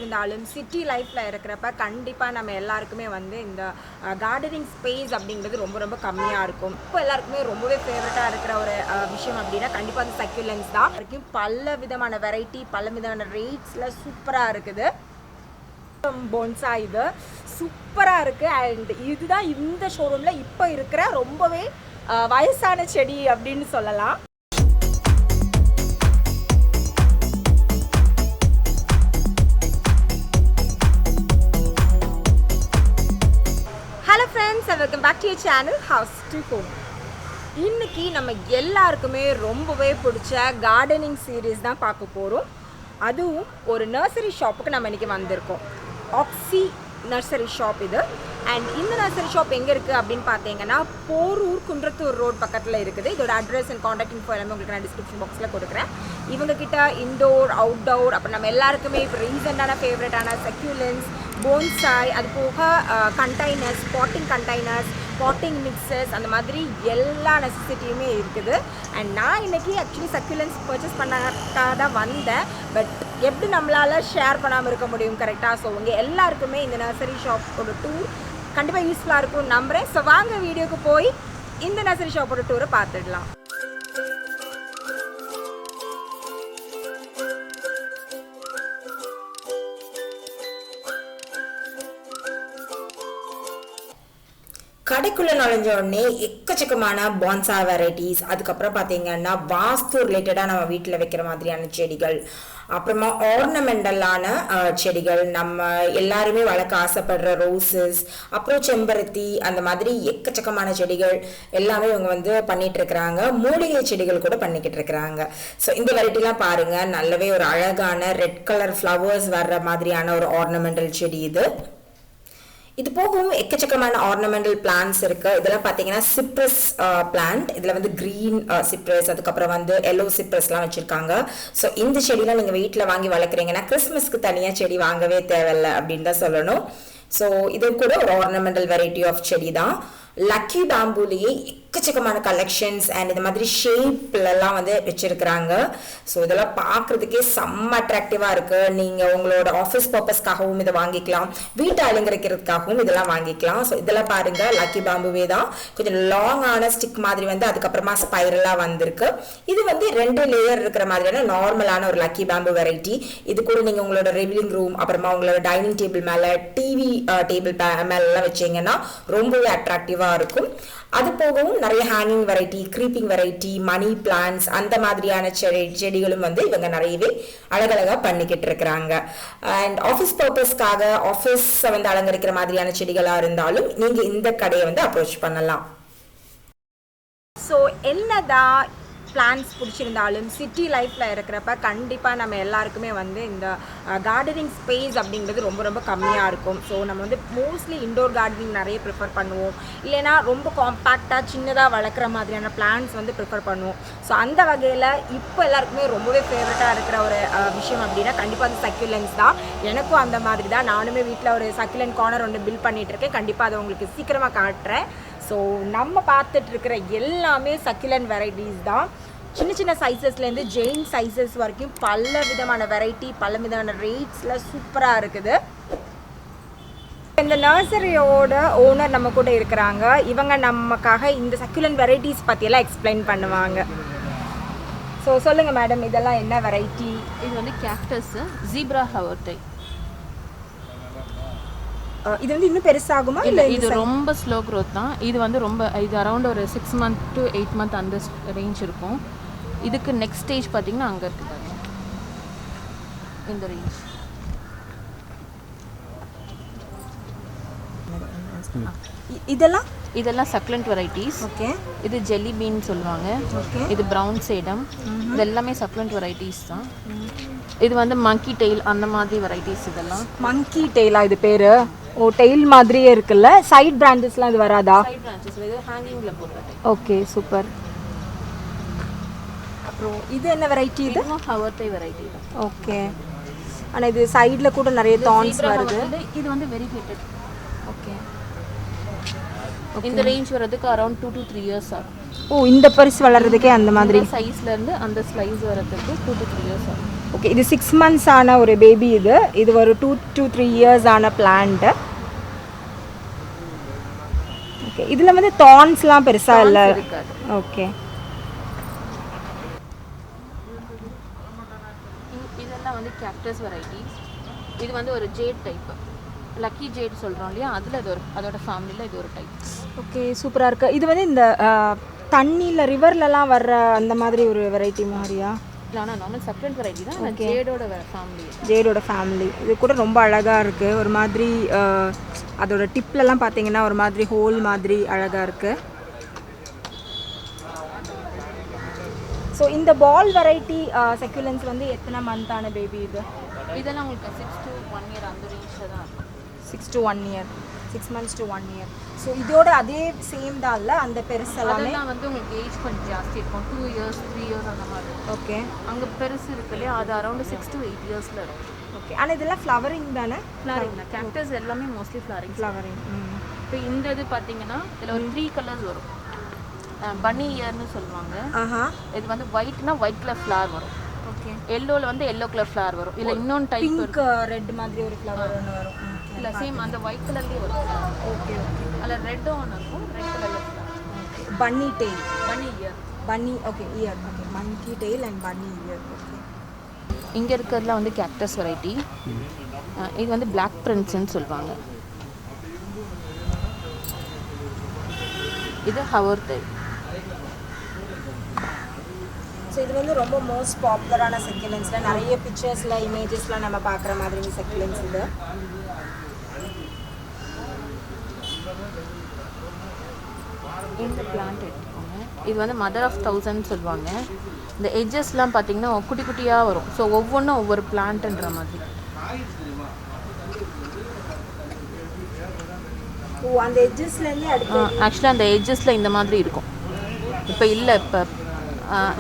பிடிச்சிருந்தாலும் சிட்டி லைஃப்பில் இருக்கிறப்ப கண்டிப்பாக நம்ம எல்லாருக்குமே வந்து இந்த கார்டனிங் ஸ்பேஸ் அப்படிங்கிறது ரொம்ப ரொம்ப கம்மியாக இருக்கும். இப்போ எல்லாருக்குமே ரொம்பவே ஃபேவரட்டாக இருக்கிற ஒரு விஷயம் அப்படின்னா கண்டிப்பாக அந்த சக்யூலன்ஸ் தான். வரைக்கும் பல விதமான வெரைட்டி, பல விதமான ரேட்ஸில் சூப்பராக இருக்குது. Bonsai இது சூப்பராக இருக்குது. அண்ட் இதுதான் இந்த ஷோரூமில் இப்போ இருக்கிற ரொம்பவே வயசான செடி அப்படின்னு சொல்லலாம். Hello friends, welcome back to your channel house to home. இன்றைக்கி நம்ம எல்லாருக்குமே ரொம்பவே பிடிச்ச கார்டனிங் சீரீஸ் தான் பார்க்க போகிறோம். அதுவும் ஒரு நர்சரி ஷாப்புக்கு நம்ம இன்றைக்கி வந்திருக்கோம். ஆக்சி நர்சரி ஷாப் இது. அண்ட் இந்த நர்சரி ஷாப் எங்கே இருக்குது அப்படின்னு பார்த்தீங்கன்னா போரூர் குன்றத்தூர் ரோட் பக்கத்தில் இருக்குது. இதோட அட்ரஸ் அண்ட் காண்டாக்ட் இன்ஃபோ எல்லாமே உங்களுக்கு நான் டிஸ்கிரிப்ஷன் பாக்ஸில் கொடுக்குறேன். இவங்கக்கிட்ட இன்டோர், அவுட்டோர், அப்புறம் நம்ம எல்லாருக்குமே இப்போ ரீசெண்டான ஃபேவரட்டான சக்யூலன்ஸ், போன்சாய், அது போக containers, potting containers, potting mixtures, அந்த மாதிரி எல்லா நெசசிட்டியுமே இருக்குது. அண்ட் நான் இன்றைக்கி ஆக்சுவலி சக்யூலன்ஸ் பர்ச்சேஸ் பண்ணாக்காக தான் வந்தேன். பட் எப்படி நம்மளால் ஷேர் பண்ணாமல் இருக்க முடியும், கரெக்டாக? ஸோ உங்கள் எல்லாருக்குமே இந்த நர்சரி ஷாப்போட டூர் கண்டிப்பாக யூஸ்ஃபுல்லாக இருக்கும் நம்புகிறேன். ஸோ வாங்க வீடியோக்கு போய் இந்த நர்சரி ஷாப்போட டூரை பார்த்துடலாம். கடைக்குள்ளே நுழைஞ்ச உடனே எக்கச்சக்கமான பான்சா வெரைட்டிஸ், அதுக்கப்புறம் பார்த்தீங்கன்னா வாஸ்து ரிலேட்டடாக நம்ம வீட்டில் வைக்கிற மாதிரியான செடிகள், அப்புறமா ஆர்னமெண்டலான செடிகள், நம்ம எல்லாருமே வளர்க்க ஆசைப்படுற ரோசஸ், அப்புறம் செம்பருத்தி, அந்த மாதிரி எக்கச்சக்கமான செடிகள் எல்லாமே இவங்க வந்து பண்ணிட்டு இருக்கிறாங்க. மூலிகை செடிகள் கூட பண்ணிக்கிட்டு இருக்கிறாங்க. ஸோ இந்த வெரைட்டிலாம் பாருங்க, நல்லாவே ஒரு அழகான ரெட் கலர் ஃப்ளவர்ஸ் வர்ற மாதிரியான ஒரு ஆர்னமெண்டல் செடி இது. இது போகவும் எக்கச்சக்கமான ஆர்னமெண்டல் பிளான்ஸ் இருக்கு. இதெல்லாம் பார்த்தீங்கன்னா சிப்ரஸ் பிளான்ட். இதில் வந்து கிரீன் சிப்ரஸ், அதுக்கப்புறம் வந்து எல்லோ சிப்ரஸ்லாம் வச்சிருக்காங்க. ஸோ இந்த செடியெலாம் நீங்கள் வீட்டில் வாங்கி வளர்க்குறீங்கன்னா கிறிஸ்மஸ்க்கு தனியாக செடி வாங்கவே தேவையில்லை அப்படின்னு தான் சொல்லணும். ஸோ இது கூட ஒரு ஆர்னமெண்டல் வெரைட்டி ஆஃப் செடி தான். லக்கி பேம்பூலேயே எக்கச்சக்கமான கலெக்ஷன்ஸ் அண்ட் இந்த மாதிரி ஷேப்லலாம் வந்து வச்சுருக்குறாங்க. ஸோ இதெல்லாம் பார்க்குறதுக்கே செம்ம அட்ராக்டிவாக இருக்குது. நீங்கள் உங்களோட ஆஃபீஸ் பர்பஸ்க்காகவும் இதை வாங்கிக்கலாம், வீட்டை அலங்கரிக்கிறதுக்காகவும் இதெல்லாம் வாங்கிக்கலாம். ஸோ இதெல்லாம் பாருங்கள், லக்கி பேம்புவே தான். கொஞ்சம் லாங்கான ஸ்டிக் மாதிரி வந்து அதுக்கப்புறமா ஸ்பைரலாக வந்திருக்கு. இது வந்து 2 லேயர் இருக்கிற மாதிரியான நார்மலான ஒரு லக்கி பேம்பு வெரைட்டி. இது கூட நீங்கள் உங்களோட லிவிங் ரூம், அப்புறமா உங்களோட டைனிங் டேபிள் மேலே, டிவி டேபிள் மேலெலாம் வச்சிங்கன்னா ரொம்பவே அட்ராக்டிவாக இருக்கும். அது போகவும் நிறைய ஹேங்கிங் வெரைட்டி, க்ரீப்பிங் வெரைட்டி, மணி பிளான்ட்ஸ், அந்த மாதிரியான செடிகளும் வந்து இவங்க நிறையவே அழகழகாக பண்ணிக்கிட்டு இருக்கிறாங்க. அண்ட் ஆஃபீஸ் பர்பஸ்க்காக ஆஃபீஸை வந்து அலங்கரிக்கிற மாதிரியான செடிகளாக இருந்தாலும் நீங்கள் இந்த கடையை வந்து அப்ரோச் பண்ணலாம். ஸோ என்னதான் பிளான்ஸ் பிடிச்சிருந்தாலும் சிட்டி லைஃப்பில் இருக்கிறப்ப கண்டிப்பாக நம்ம எல்லாருக்குமே வந்து இந்த கார்டனிங் ஸ்பேஸ் அப்படிங்கிறது ரொம்ப ரொம்ப கம்மியாக இருக்கும். ஸோ நம்ம வந்து மோஸ்ட்லி இன்டோர் கார்டனிங் நிறைய ப்ரிஃபர் பண்ணுவோம், இல்லைனா ரொம்ப காம்பேக்டாக சின்னதாக வளர்க்குற மாதிரியான பிளான்ஸ் வந்து ப்ரிஃபர் பண்ணுவோம். ஸோ அந்த வகையில் இப்போ எல்லாருக்குமே ரொம்பவே ஃபேவரட்டாக இருக்கிற ஒரு விஷயம் அப்படின்னா கண்டிப்பாக அது சக்யூலன்ஸ் தான். எனக்கும் அந்த மாதிரி தான். நானுமே வீட்டில் ஒரு சக்யூலன்ட் கார்னர் ஒன்று பில்ட் பண்ணிகிட்ருக்கேன். கண்டிப்பாக அதை உங்களுக்கு சீக்கிரமாக காட்டுறேன். ஸோ நம்ம பார்த்துட்டு இருக்கிற எல்லாமே சக்யூலன்ட் வெரைட்டிஸ் தான். சின்ன சின்ன சைஸஸ்லேருந்து ஜெயின் சைஸஸ் வரைக்கும் பல விதமான வெரைட்டி, பல விதமான ரேட்ஸில் சூப்பராக இருக்குது. இந்த நர்சரியோட ஓனர் நம்ம கூட இருக்கிறாங்க. இவங்க நமக்காக இந்த சக்யூலன்ட் வெரைட்டிஸ் பற்றியெல்லாம் எக்ஸ்பிளைன் பண்ணுவாங்க. ஸோ சொல்லுங்கள் மேடம், இதெல்லாம் என்ன வெரைட்டி? இது வந்து கேக்டஸ், ஜீப்ரா ஹவர்டை. இது வந்து இன்னும் பெருசாகுமா? இல்லை, இது ரொம்ப ஸ்லோ க்ரோத் தான். இது வந்து ரொம்ப இது அரௌண்ட் ஒரு 6 month to 8 month அந்த ரேஞ்ச் இருக்கும். இதுக்கு நெக்ஸ்ட் ஸ்டேஜ் பார்த்தீங்கன்னா அங்கே இருக்குது பாருங்க, இந்த ரேஞ்ச். இதெல்லாம் சக்லண்ட் வெரைட்டிஸ். ஓகே. இது ஜெல்லி பீன் சொல்லுவாங்க. ஓகே. இது ப்ரௌன் சேடம். இது எல்லாமே சக்லண்ட் வெரைட்டிஸ் தான். இது வந்து மங்கி டெயில், அந்த மாதிரி வெரைட்டிஸ். இதெல்லாம் மங்கி டெயிலா இது பேர்? ஓ, டெயில் மாதிரியே இருக்குல்ல. சைட் பிரான்ச்சஸ்லாம் இது வராதா? சைட் பிரான்ச்சஸ் இது ஹேங்கிங்ல போடுறது. Okay, super. அப்புறம் இது என்ன வெரைட்டி? இது ஹவர்டை வெரைட்டி தான். ஓகே. ஆனால் இது சைடில் கூட நிறைய தான்ஸ் வருது. இது வந்து வெரிகேட்டட். ஓகே. இந்த ரேஞ்ச் வரதுக்கு அரௌண்ட் 2 to 3 years ஆகும். ஓ, இந்த பரிசு வளர்றதுக்கே அந்த மாதிரி சைஸ்ல இருந்து அந்த ஸ்லைஸ் வரதுக்கு 2 to 3 years ஆகும். ஓகே, இது 6 months ஆன ஒரு பேபி. இது ஒரு 2 to 3 years ஆன பிளான்ட். ஓகே, இதில் வந்து தான்ஸ்லாம் பெருசாக இல்லை. ஓகே, இதெல்லாம் வந்து கேக்டஸ் வெரைட்டிஸ். இது வந்து ஒரு ஜேட் டைப், லக்கி ஜேட் சொல்கிறோம் இல்லையா, அதில் இது ஒரு அதோட ஃபேமிலியில் இது ஒரு டைப். ஓகே, சூப்பராக இருக்குது. இது வந்து இந்த தண்ணியில் ரிவர்லலாம் வர்ற அந்த மாதிரி ஒரு வெரைட்டி மாதிரியா? ஆனால் நார்மல் சக்லண்ட் வெரைட்டி தான். ஜேடோட ஃபேமிலி. இது கூட ரொம்ப அழகாக இருக்குது. ஒரு மாதிரி அதோட டிப்லலாம் பார்த்தீங்கன்னா ஒரு மாதிரி ஹோல் மாதிரி அழகாக இருக்குது. ஸோ இந்த பால் வெரைட்டி சக்யூலன்ஸ் வந்து எத்தனை மந்த்தான பேபி இது? இதெல்லாம் உங்களுக்கு 6 to 1 year அந்த ரேஞ்சில் தான் இருக்கும். 6 to 1 year, 6 months to 1 year. So இதோட அதே சேம் தான் இல்லை, அந்த பெருசு எல்லாமே வந்து உங்களுக்கு ஏஜ் கொஞ்சம் ஜாஸ்தி இருக்கும். 2 years 3 years அந்த மாதிரி. ஓகே, அங்கே பெருசு இருக்கு இல்லையா, அது அரௌண்ட் 6 to 8 yearsல இருக்கும். ஓகே, ஆனால் இதெல்லாம் ஃப்ளவரிங் தானே? ஃப்ளவரிங் தான். கேக்டஸ் எல்லாமே மோஸ்ட்லி ஃப்ளவரிங். இப்போ இந்த இது பார்த்தீங்கன்னா இதில் ஒரு 3 கலர்ஸ் வரும். பனி இயர்னு சொல்லுவாங்க. இது வந்து ஒயிட்னா ஒயிட் கலர் ஃப்ளவர் வரும். ஓகே, எல்லோவில் வந்து எல்லோ கலர் ஃப்ளவர் வரும். இல்லை இன்னொன்று டைப் பிங்க் ரெட் மாதிரி ஒரு ஃப்ளவர் ஒன்று வரும். இல்லை சேம் அந்த ஒயிட் கலர்லேயே வரும். ஓகே, அதில் ரெட்டும் ஒன்று இருக்கும், ரெட் கலரில் ஃப்ளவர். பன்னி டெயில், பனி இயர், பன்னி. Okay, year. Okay, monkey tail and பன்னி இயர். ஓகே, இங்கே இருக்கிறதுல வந்து கேக்டஸ் வெரைட்டி. இது வந்து பிளாக் பிரின்ஸ்ன்னு சொல்லுவாங்க. இது ஹவர் டெயில். ஸோ இது வந்து ரொம்ப மோஸ்ட் பாப்புலரான சக்யூலன்ஸில் நிறைய பிக்சர்ஸில் இமேஜஸ்லாம் நம்ம பார்க்குற மாதிரி சக்யூலன்ஸ் இது. இந்த பிளான்ட் எடுத்துக்கோங்க. இது வந்து மதர் ஆஃப் 1000 சொல்லுவாங்க. இந்த எட்ஜஸ்லாம் பார்த்தீங்கன்னா குட்டி குட்டியாக வரும். ஸோ ஒவ்வொன்றும் ஒவ்வொரு பிளான்ட்ன்ற மாதிரி. அந்த எட்ஜஸ்லேருந்து ஆக்சுவலாக அந்த எட்ஜஸில் இந்த மாதிரி இருக்கும். இப்போ இல்லை, இப்போ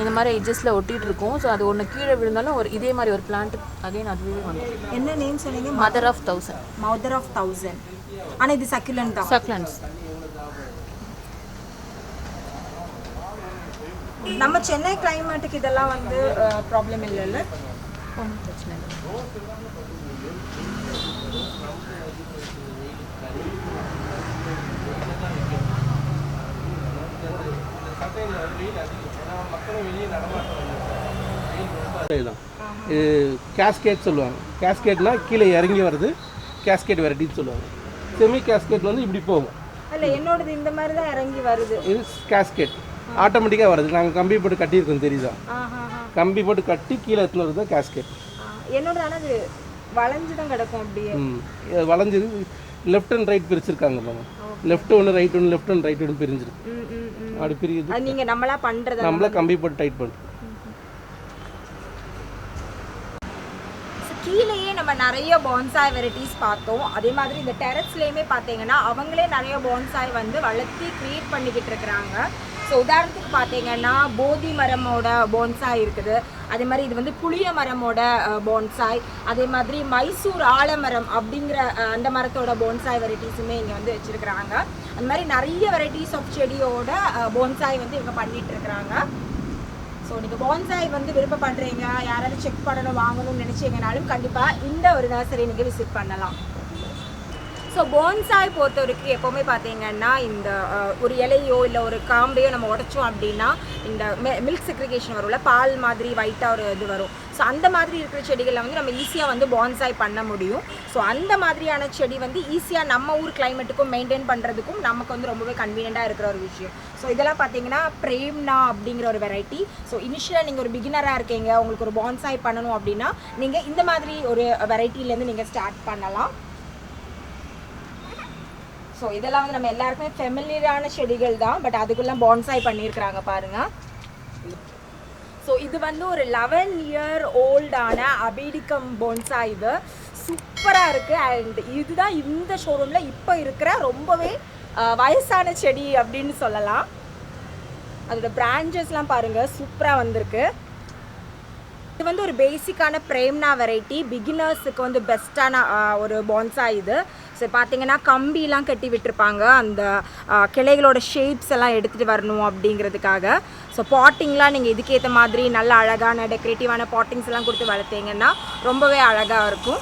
இந்த மாதிரி எட்ஜஸில் ஒட்டிகிட்டு இருக்கும். ஸோ அது ஒன்று கீழே விழுந்தாலும் ஒரு இதே மாதிரி ஒரு பிளான்ட் அகைன் அதுவே வந்து. என்ன நேம் சொன்னீங்க? Mother of 1000. Mother of 1000. ஆனால் இது சக்யூலன்ட் தான். சக்லன்ட்ஸ். நம்ம சென்னை கிளைமேட்டுக்கு இதெல்லாம் வந்து ப்ராப்ளம் இல்லைல்ல? ஒன்றும் பிரச்சனை இல்லை. இது கேஸ்கேட் சொல்லுவாங்க. கேஸ்கேட்னா கீழே இறங்கி வருது, கேஸ்கேட் வெரைட்டின்னு சொல்லுவாங்க. செமி கேஸ்கேட் வந்து இப்படி போகும். இல்லை, என்னோடது இந்த மாதிரி தான் இறங்கி வருது. இது கேஸ்கேட் ஆட்டோமேட்டிக்காக வருது. நாங்கள் கம்பி போட்டு கட்டியிருக்கோம், தெரியுதா? கம்பி போட்டு கட்டி கீழே எடுத்துன்னு வருது கேஸ்கேட். என்னோட ஆனால் அது வளைஞ்சு தான் கிடக்கும். அப்படியே வளைஞ்சது லெஃப்ட் அண்ட் ரைட் பிரிச்சிருக்காங்க. லெஃப்ட் ஒன்று ரைட் ஒன்று, லெஃப்ட் அண்ட் ரைட் ஒன்று பிரிஞ்சிருக்கு. அப்படி பிரியுது. நீங்கள் நம்மளா பண்ணுறது, நம்மளா கம்பி போட்டு டைட் பண்ணுறோம். கீழேயே நம்ம நிறைய பான்சாய் வெரைட்டிஸ் பார்த்தோம். அதே மாதிரி இந்த டெரஸ்லேயுமே பார்த்தீங்கன்னா அவங்களே நிறைய பான்சாய் வந்து வளர்த்தி க்ரியேட் பண்ணிக்கிட்டு இருக்கிறாங்க. ஸோ உதாரணத்துக்கு பார்த்தீங்கன்னா போதி மரமோட பான்சாய் இருக்குது. அதே மாதிரி இது வந்து புளிய மரமோட பான்சாய், அதே மாதிரி மைசூர் ஆலமரம் அப்படிங்கிற அந்த மரத்தோட பான்சாய் வெரைட்டிஸுமே இங்கே வந்து வச்சுருக்கிறாங்க. அந்த மாதிரி நிறைய வெரைட்டிஸ் ஆஃப் செடியோட பான்சாய் வந்து இவங்க பண்ணிகிட்டு இருக்கிறாங்க. ஸோ நீங்கள் பான்சாய் வந்து விருப்பப்படுறீங்க, யாராவது செக் பண்ணணும் வாங்கணும்னு நினச்சிங்கனாலும் கண்டிப்பாக இந்த ஒரு நர்சரி நீங்கள் விசிட் பண்ணலாம். ஸோ பான்சாய் பொறுத்த வரைக்கும் எப்போவுமே பார்த்தீங்கன்னா இந்த ஒரு இலையோ இல்லை ஒரு காம்பையோ நம்ம உடைச்சோம் அப்படின்னா இந்த மில்க் செக்ரிகேஷன் வரும்ல, பால் மாதிரி ஒயிட்டாக ஒரு இது வரும். ஸோ அந்த மாதிரி இருக்கிற செடிகளை வந்து நம்ம ஈஸியாக வந்து பான்சாய் பண்ண முடியும். ஸோ அந்த மாதிரியான செடி வந்து ஈஸியாக நம்ம ஊர் கிளைமேட்டுக்கும் மெயின்டைன் பண்ணுறதுக்கும் நமக்கு வந்து ரொம்பவே கன்வீனியண்ட்டாக இருக்கிற ஒரு விஷயம். ஸோ இதெல்லாம் பார்த்தீங்கன்னா பிரேம்னா அப்படிங்கிற ஒரு வெரைட்டி. ஸோ இனிஷியலாக நீங்கள் ஒரு பிகினராக இருக்கீங்க, உங்களுக்கு ஒரு பான்சாய் பண்ணணும் அப்படின்னா நீங்கள் இந்த மாதிரி ஒரு வெரைட்டிலேருந்து நீங்கள் ஸ்டார்ட் பண்ணலாம். ஸோ இதெல்லாம் வந்து நம்ம எல்லாருக்குமே ஃபெமிலியரான செடிகள் தான், பட் அதுக்குள்ளே பான்சாய் பண்ணியிருக்கிறாங்க பாருங்கள். ஸோ இது வந்து ஒரு 11 year ஓல்டான அபீடிகம் பான்சாய். இது சூப்பராக இருக்குது. அண்ட் இதுதான் இந்த ஷோரூமில் இப்போ இருக்கிற ரொம்பவே வயசான செடி அப்படின்னு சொல்லலாம். அதோட பிரான்ச்சஸ்லாம் பாருங்கள், சூப்பராக வந்திருக்கு. இது வந்து ஒரு பேசிக்கான பிரேம்னா வெரைட்டி, பிகினர்ஸுக்கு வந்து பெஸ்ட்டான ஒரு பான்சாய் இது. ஸோ பார்த்தீங்கன்னா கம்பிலாம் கட்டி விட்டுருப்பாங்க அந்த கிளைகளோட ஷேப்ஸ் எல்லாம் எடுத்துகிட்டு வரணும் அப்படிங்கிறதுக்காக. ஸோ பாட்டிங்லாம் நீங்கள் இதுக்கேற்ற மாதிரி நல்ல அழகான டெக்கரேட்டிவான பாட்டிங்ஸ் எல்லாம் கொடுத்து வளர்த்தீங்கன்னா ரொம்பவே அழகாக இருக்கும்.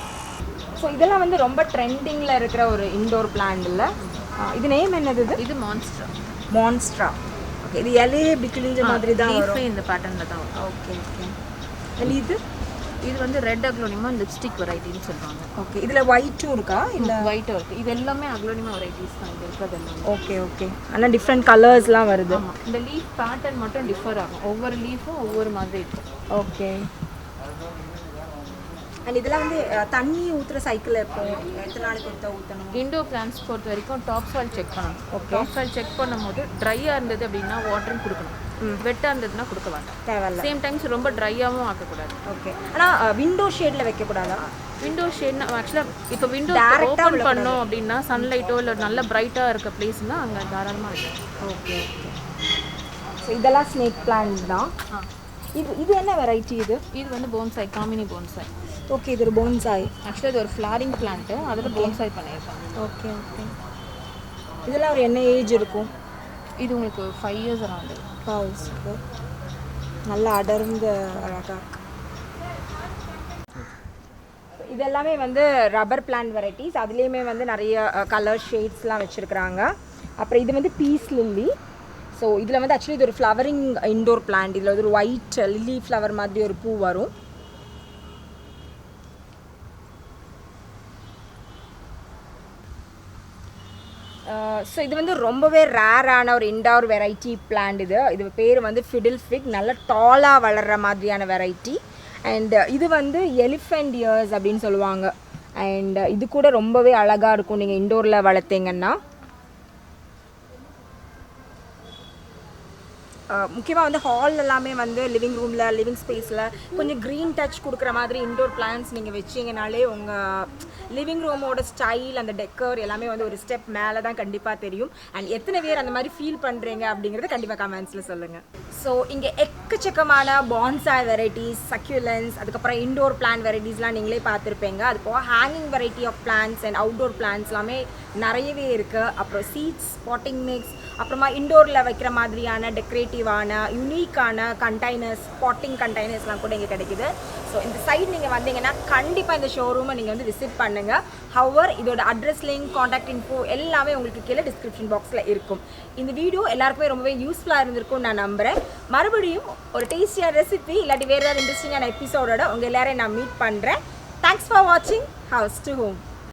ஸோ இதெல்லாம் வந்து ரொம்ப ட்ரெண்டிங்கில் இருக்கிற ஒரு இன்டோர் பிளான்ட் இல்லை. இது நேம் என்னது? இது மான்ஸ்ட்ரா. ஓகே, இது இலையே இப்படி கிழிஞ்ச மாதிரி தான் வரும், இந்த பேட்டர்னில் தான் வரும். Okay okay. இது வந்து ரெட் அக்லோனிமா லிப்ஸ்டிக் வெரைட்டின்னு சொல்லுவாங்க. ஓகே, இதில் ஒயிட்டும் இருக்கா? இல்லை ஒயிட்டும் இருக்குது. இது எல்லாமே அக்லோனிமா வெரைட்டிஸ் தான் இது இருக்கிறது எல்லாமே. Okay okay. ஆனால் டிஃப்ரெண்ட் கலர்ஸ்லாம் வருது. இந்த லீஃப் பேட்டர்ன் மட்டும் டிஃபர் ஆகும், ஒவ்வொரு லீஃபும் ஒவ்வொரு மாதிரி இருக்கும். ஓகே. அண்ட் இதெல்லாம் வந்து தண்ணி ஊற்றுற சைக்கிள் எப்போ எத்தனை நாளைக்கு ஊற்றணும்? இண்டோர் பிளான்ஸ் பொறுத்த வரைக்கும் டாப் சாயில் செக் பண்ணணும். டாப் சாயில் செக் பண்ணும்போது ட்ரையாக இருந்தது அப்படின்னா வாட்டரும் கொடுக்கணும், வெட்டாக இருந்ததுன்னா கொடுக்க வேண்டாம், தேவையில்ல. சேம் டைம்ஸ் ரொம்ப ட்ரையாகவும் ஆக்கக்கூடாது. ஓகே. ஆனால் விண்டோ ஷேடில் வைக்கக்கூடாதா? விண்டோ ஷேட்னா ஆக்சுவலாக இப்போ விண்டோ ஓப்பன் பண்ணோம் அப்படின்னா சன்லைட்டோ இல்லை நல்ல பிரைட்டாக இருக்க பிளேஸ்னா அங்கே தாராளமாக இருக்கும். Okay okay. ஸோ இதெல்லாம் ஸ்னேக் பிளான்ட் தான். இது என்ன வெரைட்டி? இது வந்து போன்சாய், காமினி போன்சாய். ஓகே, இது ஒரு போன்சாய். ஆக்சுவலாக இது ஒரு ஃப்ளாரிங் பிளான்ட்டு, அதில் போன்சாய் பண்ணியிருக்காங்க. Okay okay. இதெல்லாம் ஒரு என்ன ஏஜ் இருக்கும்? இது உங்களுக்கு 5 years அரௌண்டு. நல்லா அடர்ந்த அழகாக. இது எல்லாமே வந்து ரப்பர் பிளான்ட் வெரைட்டிஸ், அதுலேயுமே வந்து நிறைய கலர் ஷேட்ஸ்லாம் வச்சுருக்குறாங்க. அப்புறம் இது வந்து பீஸ் லில்லி. ஸோ இதில் வந்து ஆக்சுவலி இது ஒரு ஃப்ளவரிங் இன்டோர் பிளான்ட். இதில் வந்து ஒரு ஒயிட் லில்லி ஃப்ளவர் மாதிரி ஒரு பூ வரும். ஸோ இது வந்து ரொம்பவே ரேரான ஒரு இன்டோர் வெரைட்டி பிளான்ட். இது பேர் வந்து ஃபிடில் ஃபிக், நல்ல டாலாக வளர்கிற மாதிரியான வெரைட்டி. அண்ட் இது வந்து எலிஃபெண்ட் இயர்ஸ் அப்படின்னு சொல்லுவாங்க. அண்ட் இது கூட ரொம்பவே அழகாக இருக்கும் நீங்கள் இன்டோரில் வளர்த்தீங்கன்னா. முக்கியமாக வந்து ஹால் எல்லாமே வந்து லிவிங் ரூமில், லிவிங் ஸ்பேஸில் கொஞ்சம் க்ரீன் டச் கொடுக்குற மாதிரி இன்டோர் பிளான்ட்ஸ் நீங்கள் வச்சிங்கனாலே உங்கள் லிவிங் ரூமோட ஸ்டைல், அந்த டெக்கர் எல்லாமே வந்து ஒரு ஸ்டெப் மேலே தான் கண்டிப்பாக தெரியும். அண்ட் எத்தனை பேர் அந்த மாதிரி ஃபீல் பண்ணுறீங்க அப்படிங்கிறத கண்டிப்பாக கமெண்ட்ஸில் சொல்லுங்கள். ஸோ இங்கே எக்கச்சக்கமான பான்சாய் வெரைட்டிஸ், சக்யூலன்ஸ், அதுக்கப்புறம் இன்டோர் பிளான்ட் வெரைட்டிஸ்லாம் நீங்களே பார்த்துருப்பீங்க. அது போக hanging variety of plants and outdoor plants எல்லாமே நிறையவே இருக்குது. அப்புறம் சீட்ஸ், பாட்டிங் மிக்ஸ், அப்புறமா இன்டோரில் வைக்கிற மாதிரியான டெக்கரேட்டிவான யூனிக்கான கண்டெய்னர்ஸ், பாட்டிங் கண்டெய்னர்ஸ்லாம் கூட இங்கே கிடைக்குது. ஸோ இந்த சைடு நீங்கள் வந்தீங்கன்னா கண்டிப்பாக இந்த ஷோரூமை நீங்கள் வந்து விசிட் பண்ணுங்கள். ஹவர் இதோட அட்ரஸ் லிங்க், காண்டாக்ட் இன்ஃபோ எல்லாமே உங்களுக்கு கீழே டிஸ்கிரிப்ஷன் பாக்ஸில் இருக்கும். இந்த வீடியோ எல்லாருக்குமே ரொம்பவே யூஸ்ஃபுல்லாக இருந்திருக்கும்னு நான் நம்புகிறேன். மறுபடியும் ஒரு டேஸ்டியான ரெசிபி இல்லாட்டி வேறு ஏதாவது இன்ட்ரெஸ்டிங்கான எபிசோடோட உங்கள் எல்லாரையும் நான் மீட் பண்ணுறேன். தேங்க்ஸ் ஃபார் வாட்சிங் ஹவுஸ் டு ஹோம்.